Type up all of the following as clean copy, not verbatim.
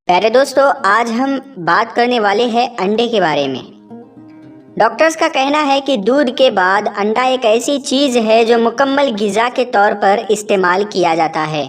प्यारे दोस्तों, आज हम बात करने वाले हैं अंडे के बारे में। डॉक्टर्स का कहना है कि दूध के बाद अंडा एक ऐसी चीज़ है जो मुकम्मल ग़िज़ा के तौर पर इस्तेमाल किया जाता है।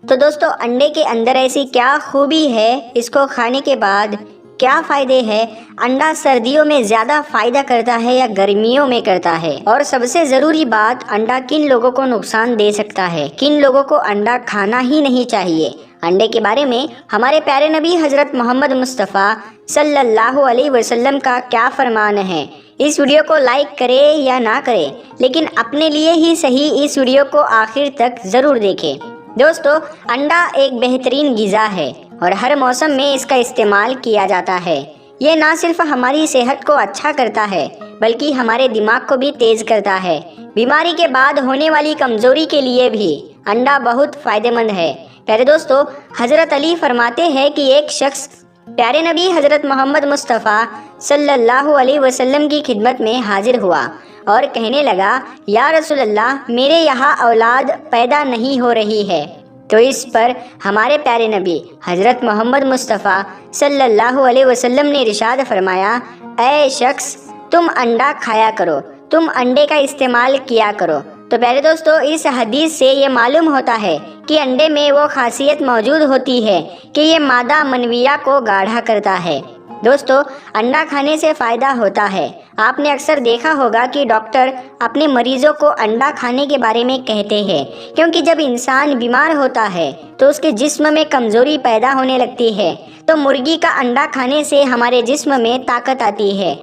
तो दोस्तों, अंडे के अंदर ऐसी क्या खूबी है, इसको खाने के बाद क्या फ़ायदे हैं, अंडा सर्दियों में ज़्यादा फ़ायदा करता है या गर्मियों में करता है, और सबसे ज़रूरी बात, अंडा किन लोगों को नुकसान दे सकता है, किन लोगों को अंडा खाना ही नहीं चाहिए। अंडे के बारे में हमारे प्यारे नबी हज़रत मोहम्मद मुस्तफ़ा सल्लल्लाहु अलैहि वसल्लम का क्या फरमान है। इस वीडियो को लाइक करें या ना करें, लेकिन अपने लिए ही सही इस वीडियो को आखिर तक ज़रूर देखें। दोस्तों, अंडा एक बेहतरीन ग़िज़ा है और हर मौसम में इसका इस्तेमाल किया जाता है। ये ना सिर्फ हमारी सेहत को अच्छा करता है, बल्कि हमारे दिमाग को भी तेज़ करता है। बीमारी के बाद होने वाली कमज़ोरी के लिए भी अंडा बहुत फ़ायदेमंद है। प्यारे दोस्तों, हज़रत अली फरमाते हैं कि एक शख्स प्यारे नबी हज़रत मोहम्मद मुस्तफ़ा सल्लल्लाहु अलैहि वसल्लम की खिदमत में हाजिर हुआ और कहने लगा, या रसूल अल्लाह, मेरे यहाँ औलाद पैदा नहीं हो रही है। तो इस पर हमारे प्यारे नबी हज़रत मोहम्मद मुस्तफ़ा सल्लल्लाहु अलैहि वसल्लम ने इरशाद फरमाया, ऐ शख्स, तुम अंडा खाया करो, तुम अंडे का इस्तेमाल किया करो। तो प्यारे दोस्तों, इस हदीस से ये मालूम होता है कि अंडे में वो खासियत मौजूद होती है कि ये मादा मनविया को गाढ़ा करता है। दोस्तों, अंडा खाने से फ़ायदा होता है। आपने अक्सर देखा होगा कि डॉक्टर अपने मरीज़ों को अंडा खाने के बारे में कहते हैं, क्योंकि जब इंसान बीमार होता है तो उसके जिस्म में कमज़ोरी पैदा होने लगती है। तो मुर्गी का अंडा खाने से हमारे जिस्म में ताकत आती है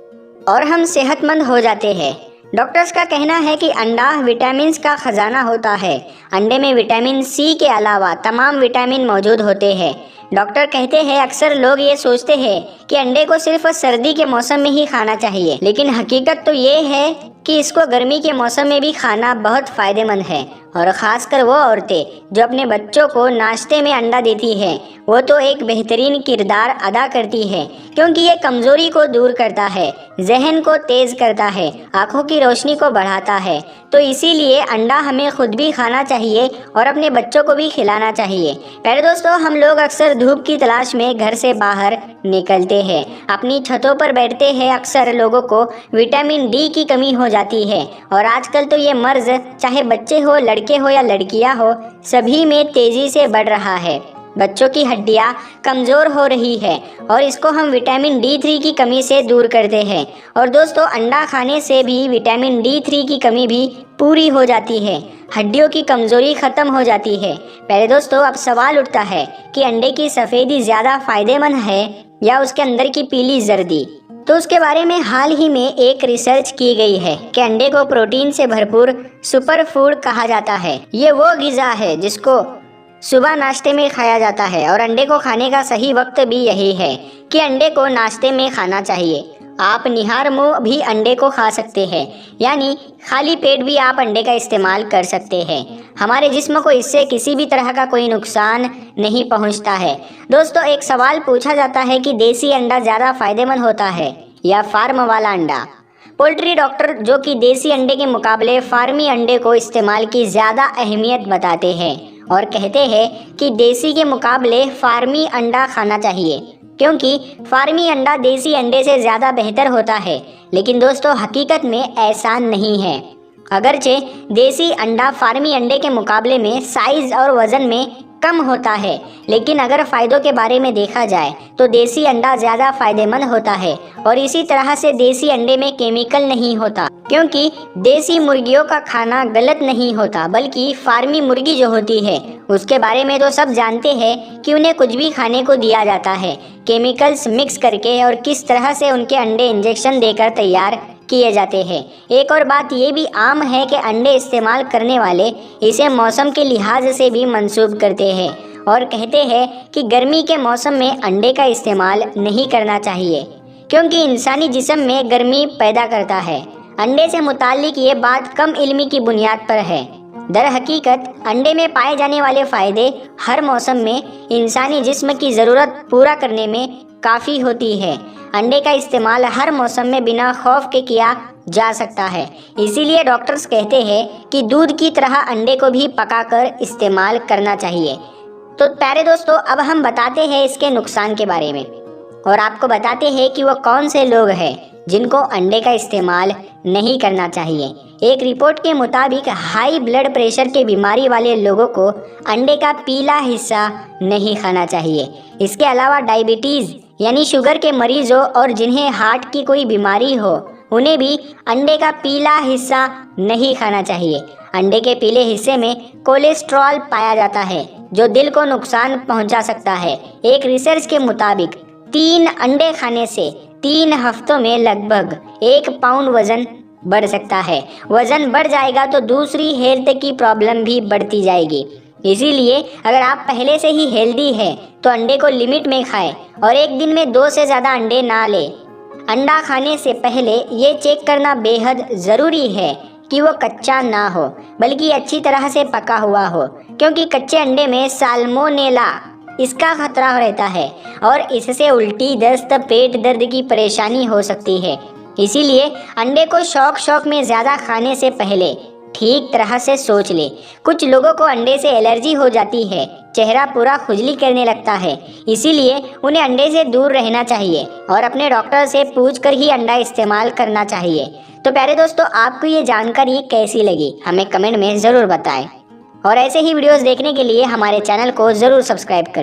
और हम सेहतमंद हो जाते हैं। डॉक्टर्स का कहना है कि अंडा विटामिन्स का ख़जाना होता है। अंडे में विटामिन सी के अलावा तमाम विटामिन मौजूद होते हैं। डॉक्टर कहते हैं, अक्सर लोग ये सोचते हैं कि अंडे को सिर्फ सर्दी के मौसम में ही खाना चाहिए, लेकिन हकीकत तो ये है कि इसको गर्मी के मौसम में भी खाना बहुत फ़ायदेमंद है। और ख़ासकर वो औरतें जो अपने बच्चों को नाश्ते में अंडा देती हैं, वो तो एक बेहतरीन किरदार अदा करती है, क्योंकि ये कमज़ोरी को दूर करता है, जहन को तेज़ करता है, आँखों की रोशनी को बढ़ाता है। तो इसीलिए अंडा हमें खुद भी खाना चाहिए और अपने बच्चों को भी खिलाना चाहिए। प्यारे दोस्तों, हम लोग अक्सर धूप की तलाश में घर से बाहर निकलते हैं, अपनी छतों पर बैठते हैं। अक्सर लोगों को विटामिन डी की कमी हो जाती है, और आजकल तो ये मर्ज़ चाहे बच्चे हो, लड़के हो या लड़कियां हो, सभी में तेज़ी से बढ़ रहा है। बच्चों की हड्डियां कमज़ोर हो रही है और इसको हम विटामिन D3 की कमी से दूर करते हैं। और दोस्तों, अंडा खाने से भी विटामिन D3 की कमी भी पूरी हो जाती है, हड्डियों की कमज़ोरी ख़त्म हो जाती है। पहले दोस्तों, अब सवाल उठता है कि अंडे की सफ़ेदी ज़्यादा फ़ायदेमंद है या उसके अंदर की पीली जर्दी। तो उसके बारे में हाल ही में एक रिसर्च की गई है कि अंडे को प्रोटीन से भरपूर सुपर फूड कहा जाता है। ये वो ग़िज़ा है जिसको सुबह नाश्ते में खाया जाता है, और अंडे को खाने का सही वक्त भी यही है कि अंडे को नाश्ते में खाना चाहिए। आप निहार मुँह भी अंडे को खा सकते हैं, यानी खाली पेट भी आप अंडे का इस्तेमाल कर सकते हैं। हमारे जिस्म को इससे किसी भी तरह का कोई नुकसान नहीं पहुंचता है। दोस्तों, एक सवाल पूछा जाता है कि देसी अंडा ज़्यादा फ़ायदेमंद होता है या फार्म वाला अंडा। पोल्ट्री डॉक्टर जो कि देसी अंडे के मुकाबले फार्मी अंडे को इस्तेमाल की ज़्यादा अहमियत बताते हैं और कहते हैं कि देसी के मुकाबले फार्मी अंडा खाना चाहिए, क्योंकि फार्मी अंडा देसी अंडे से ज़्यादा बेहतर होता है। लेकिन दोस्तों, हकीकत में ऐसा नहीं है। अगरचे देसी अंडा फार्मी अंडे के मुकाबले में साइज़ और वज़न में कम होता है, लेकिन अगर फ़ायदों के बारे में देखा जाए तो देसी अंडा ज़्यादा फ़ायदेमंद होता है। और इसी तरह से देसी अंडे में केमिकल नहीं होता, क्योंकि देसी मुर्गियों का खाना गलत नहीं होता, बल्कि फार्मी मुर्गी जो होती है उसके बारे में तो सब जानते हैं कि उन्हें कुछ भी खाने को दिया जाता है, केमिकल्स मिक्स करके, और किस तरह से उनके अंडे इंजेक्शन देकर तैयार किए जाते हैं। एक और बात ये भी आम है कि अंडे इस्तेमाल करने वाले इसे मौसम के लिहाज से भी मंसूब करते हैं और कहते हैं कि गर्मी के मौसम में अंडे का इस्तेमाल नहीं करना चाहिए, क्योंकि इंसानी जिस्म में गर्मी पैदा करता है। अंडे से मुताल्लिक ये बात कम इल्मी की बुनियाद पर है। दर हकीकत अंडे में पाए जाने वाले फ़ायदे हर मौसम में इंसानी जिस्म की ज़रूरत पूरा करने में काफ़ी होती है। अंडे का इस्तेमाल हर मौसम में बिना खौफ के किया जा सकता है। इसीलिए डॉक्टर्स कहते हैं कि दूध की तरह अंडे को भी पकाकर इस्तेमाल करना चाहिए। तो प्यारे दोस्तों, अब हम बताते हैं इसके नुकसान के बारे में और आपको बताते हैं कि वो कौन से लोग हैं जिनको अंडे का इस्तेमाल नहीं करना चाहिए। एक रिपोर्ट के मुताबिक हाई ब्लड प्रेशर के बीमारी वाले लोगों को अंडे का पीला हिस्सा नहीं खाना चाहिए। इसके अलावा डायबिटीज़ यानी शुगर के मरीजों और जिन्हें हार्ट की कोई बीमारी हो उन्हें भी अंडे का पीला हिस्सा नहीं खाना चाहिए। अंडे के पीले हिस्से में कोलेस्ट्रॉल पाया जाता है जो दिल को नुकसान पहुंचा सकता है। एक रिसर्च के मुताबिक 3 अंडे खाने से 3 हफ्तों में लगभग 1 पाउंड वजन बढ़ सकता है। वजन बढ़ जाएगा तो दूसरी हेल्थ की प्रॉब्लम भी बढ़ती जाएगी। इसीलिए अगर आप पहले से ही हेल्दी है तो अंडे को लिमिट में खाएं और एक दिन में 2 से ज़्यादा अंडे ना लें। अंडा खाने से पहले ये चेक करना बेहद ज़रूरी है कि वो कच्चा ना हो बल्कि अच्छी तरह से पका हुआ हो, क्योंकि कच्चे अंडे में साल्मोनेला इसका खतरा रहता है और इससे उल्टी, दस्त, पेट दर्द की परेशानी हो सकती है। इसीलिए अंडे को शौक में ज़्यादा खाने से पहले ठीक तरह से सोच ले। कुछ लोगों को अंडे से एलर्जी हो जाती है, चेहरा पूरा खुजली करने लगता है, इसीलिए उन्हें अंडे से दूर रहना चाहिए और अपने डॉक्टर से पूछकर ही अंडा इस्तेमाल करना चाहिए। तो प्यारे दोस्तों, आपको ये जानकारी कैसी लगी हमें कमेंट में ज़रूर बताएं और ऐसे ही वीडियोस देखने के लिए हमारे चैनल को ज़रूर सब्सक्राइब करें।